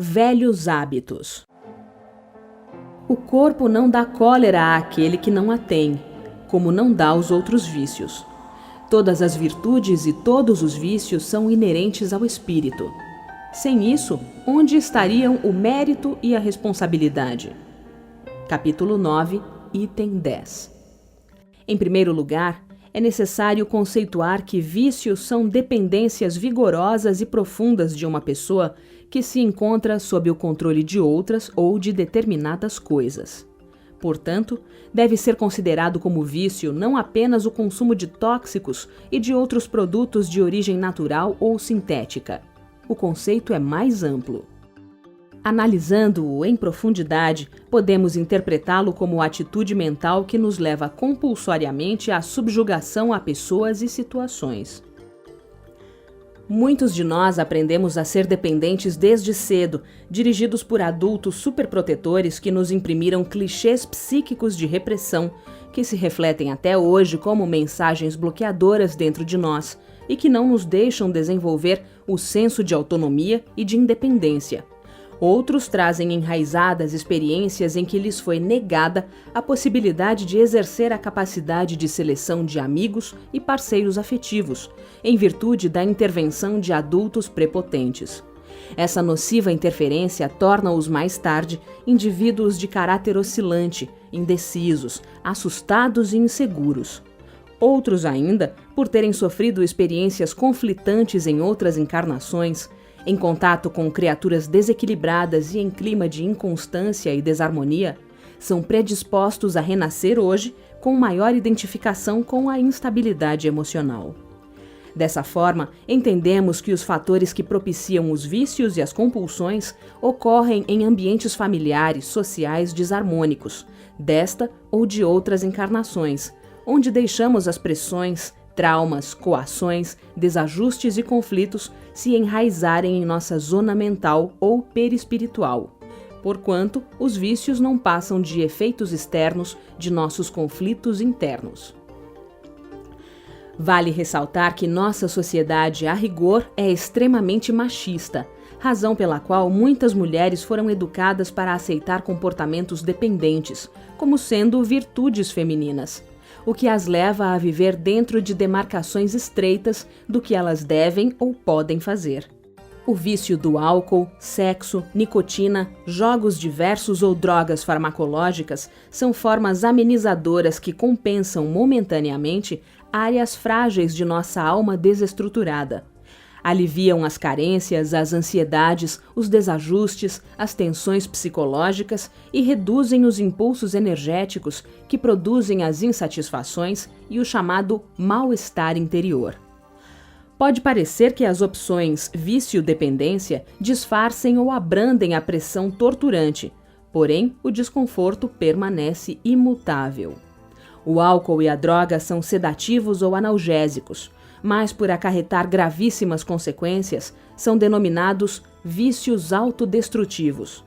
Velhos hábitos. O corpo não dá cólera àquele que não a tem, como não dá aos outros vícios. Todas as virtudes e todos os vícios são inerentes ao espírito. Sem isso, onde estariam o mérito e a responsabilidade? Capítulo 9, item 10. Em primeiro lugar, é necessário conceituar que vícios são dependências vigorosas e profundas de uma pessoa que se encontra sob o controle de outras ou de determinadas coisas. Portanto, deve ser considerado como vício não apenas o consumo de tóxicos e de outros produtos de origem natural ou sintética. O conceito é mais amplo. Analisando-o em profundidade, podemos interpretá-lo como atitude mental que nos leva compulsoriamente à subjugação a pessoas e situações. Muitos de nós aprendemos a ser dependentes desde cedo, dirigidos por adultos superprotetores que nos imprimiram clichês psíquicos de repressão, que se refletem até hoje como mensagens bloqueadoras dentro de nós e que não nos deixam desenvolver o senso de autonomia e de independência. Outros trazem enraizadas experiências em que lhes foi negada a possibilidade de exercer a capacidade de seleção de amigos e parceiros afetivos, em virtude da intervenção de adultos prepotentes. Essa nociva interferência torna-os mais tarde indivíduos de caráter oscilante, indecisos, assustados e inseguros. Outros ainda, por terem sofrido experiências conflitantes em outras encarnações, em contato com criaturas desequilibradas e em clima de inconstância e desarmonia, são predispostos a renascer hoje com maior identificação com a instabilidade emocional. Dessa forma, entendemos que os fatores que propiciam os vícios e as compulsões ocorrem em ambientes familiares, sociais desarmônicos, desta ou de outras encarnações, onde deixamos as pressões, traumas, coações, desajustes e conflitos se enraizarem em nossa zona mental ou perispiritual, porquanto os vícios não passam de efeitos externos de nossos conflitos internos. Vale ressaltar que nossa sociedade, a rigor, é extremamente machista, razão pela qual muitas mulheres foram educadas para aceitar comportamentos dependentes, como sendo virtudes femininas, o que as leva a viver dentro de demarcações estreitas do que elas devem ou podem fazer. O vício do álcool, sexo, nicotina, jogos diversos ou drogas farmacológicas são formas amenizadoras que compensam momentaneamente áreas frágeis de nossa alma desestruturada. Aliviam as carências, as ansiedades, os desajustes, as tensões psicológicas e reduzem os impulsos energéticos que produzem as insatisfações e o chamado mal-estar interior. Pode parecer que as opções vício-dependência disfarcem ou abrandem a pressão torturante, porém o desconforto permanece imutável. O álcool e a droga são sedativos ou analgésicos, mas por acarretar gravíssimas consequências, são denominados vícios autodestrutivos.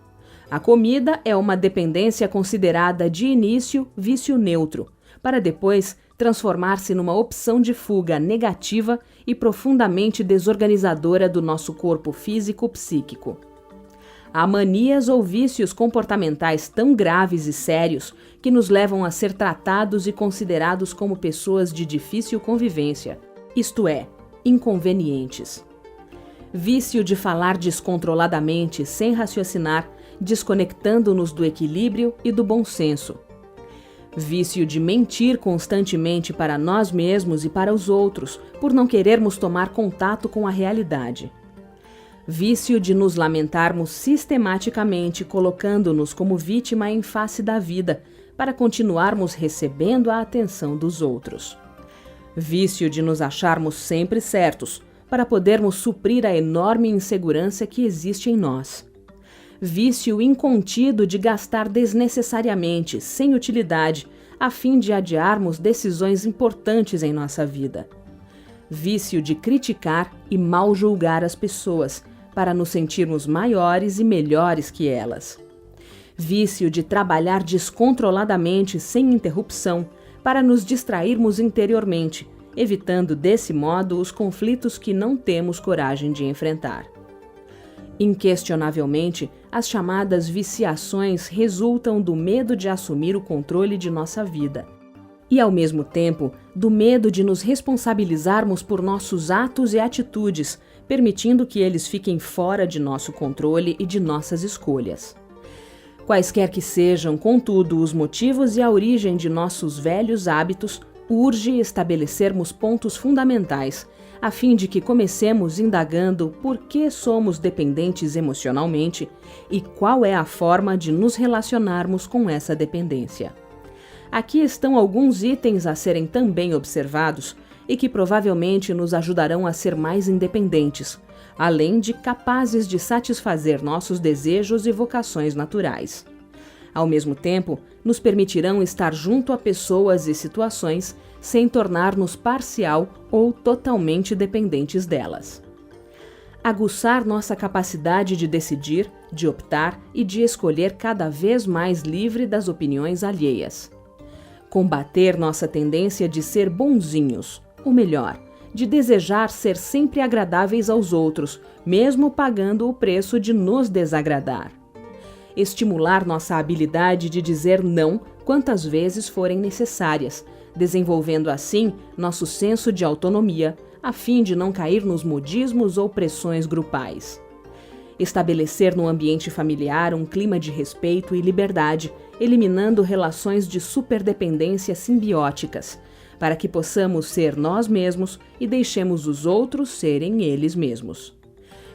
A comida é uma dependência considerada de início vício neutro, para depois transformar-se numa opção de fuga negativa e profundamente desorganizadora do nosso corpo físico-psíquico. Há manias ou vícios comportamentais tão graves e sérios que nos levam a ser tratados e considerados como pessoas de difícil convivência, isto é, inconvenientes. Vício de falar descontroladamente, sem raciocinar, desconectando-nos do equilíbrio e do bom senso. Vício de mentir constantemente para nós mesmos e para os outros, por não querermos tomar contato com a realidade. Vício de nos lamentarmos sistematicamente, colocando-nos como vítima em face da vida, para continuarmos recebendo a atenção dos outros. Vício de nos acharmos sempre certos, para podermos suprir a enorme insegurança que existe em nós. Vício incontido de gastar desnecessariamente, sem utilidade, a fim de adiarmos decisões importantes em nossa vida. Vício de criticar e mal julgar as pessoas, para nos sentirmos maiores e melhores que elas. Vício de trabalhar descontroladamente, sem interrupção, para nos distrairmos interiormente, evitando desse modo os conflitos que não temos coragem de enfrentar. Inquestionavelmente, as chamadas viciações resultam do medo de assumir o controle de nossa vida. E, ao mesmo tempo, do medo de nos responsabilizarmos por nossos atos e atitudes, permitindo que eles fiquem fora de nosso controle e de nossas escolhas. Quaisquer que sejam, contudo, os motivos e a origem de nossos velhos hábitos, urge estabelecermos pontos fundamentais, a fim de que comecemos indagando por que somos dependentes emocionalmente e qual é a forma de nos relacionarmos com essa dependência. Aqui estão alguns itens a serem também observados e que provavelmente nos ajudarão a ser mais independentes, além de capazes de satisfazer nossos desejos e vocações naturais. Ao mesmo tempo, nos permitirão estar junto a pessoas e situações sem tornar-nos parcial ou totalmente dependentes delas. Aguçar nossa capacidade de decidir, de optar e de escolher cada vez mais livre das opiniões alheias. Combater nossa tendência de ser bonzinhos, ou melhor, de desejar ser sempre agradáveis aos outros, mesmo pagando o preço de nos desagradar. Estimular nossa habilidade de dizer não quantas vezes forem necessárias, desenvolvendo assim nosso senso de autonomia, a fim de não cair nos modismos ou pressões grupais. Estabelecer no ambiente familiar um clima de respeito e liberdade, eliminando relações de superdependência simbióticas, para que possamos ser nós mesmos e deixemos os outros serem eles mesmos.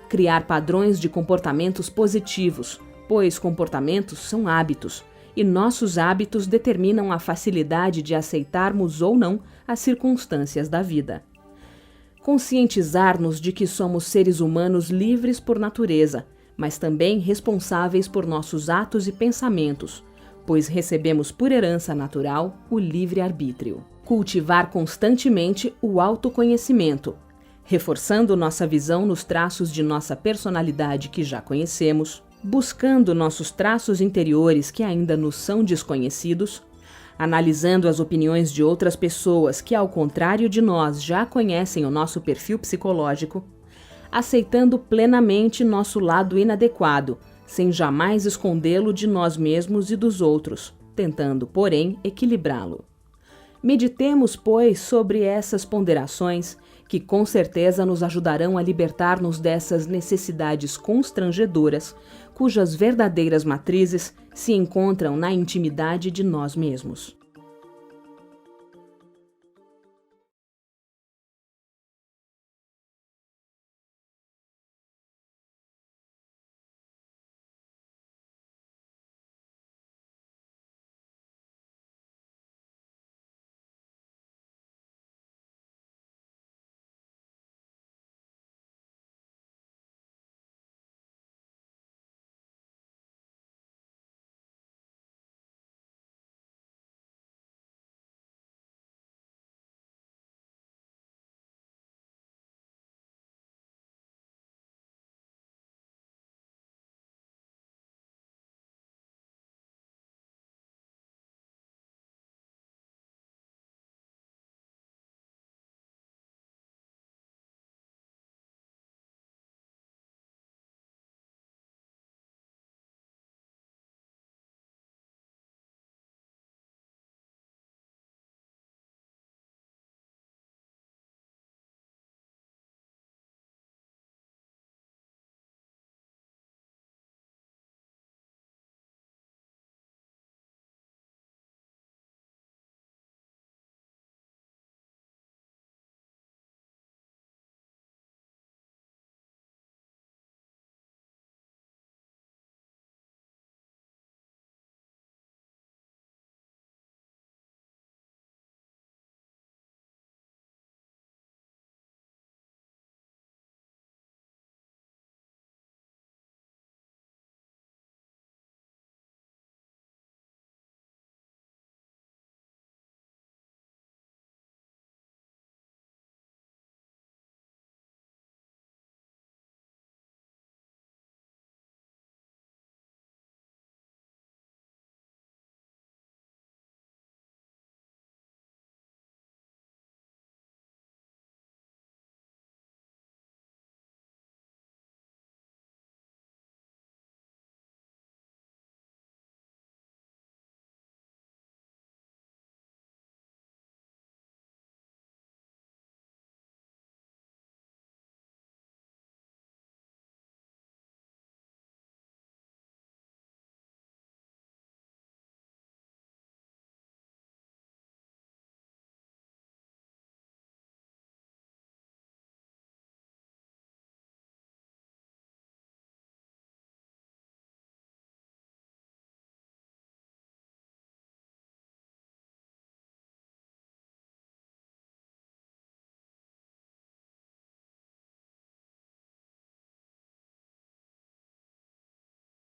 Criar padrões de comportamentos positivos, pois comportamentos são hábitos, e nossos hábitos determinam a facilidade de aceitarmos ou não as circunstâncias da vida. Conscientizar-nos de que somos seres humanos livres por natureza, mas também responsáveis por nossos atos e pensamentos, pois recebemos por herança natural o livre-arbítrio. Cultivar constantemente o autoconhecimento, reforçando nossa visão nos traços de nossa personalidade que já conhecemos, buscando nossos traços interiores que ainda nos são desconhecidos, analisando as opiniões de outras pessoas que, ao contrário de nós, já conhecem o nosso perfil psicológico, aceitando plenamente nosso lado inadequado, sem jamais escondê-lo de nós mesmos e dos outros, tentando, porém, equilibrá-lo. Meditemos, pois, sobre essas ponderações, que com certeza nos ajudarão a libertar-nos dessas necessidades constrangedoras, cujas verdadeiras matrizes se encontram na intimidade de nós mesmos.